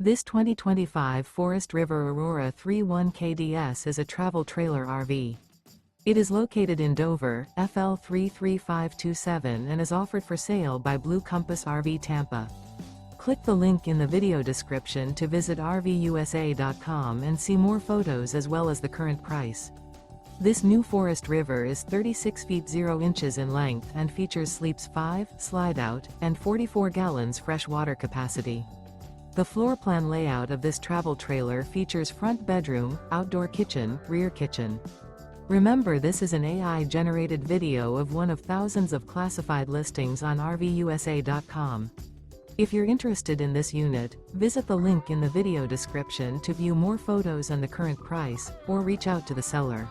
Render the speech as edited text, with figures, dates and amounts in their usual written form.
This 2025 Forest River Aurora 31 KDS is a travel trailer RV. It is located in Dover, FL 33527 and is offered for sale by Blue Compass RV Tampa. Click the link in the video description to visit RVUSA.com and see more photos as well as the current price. This new Forest River is 36 feet 0 inches in length and features sleeps 5, Slideout, and 44 gallons fresh water capacity. The floor plan layout of this travel trailer features front bedroom, outdoor kitchen, rear kitchen. Remember, this is an AI-generated video of one of thousands of classified listings on RVUSA.com. If you're interested in this unit, visit the link in the video description to view more photos and the current price, or reach out to the seller.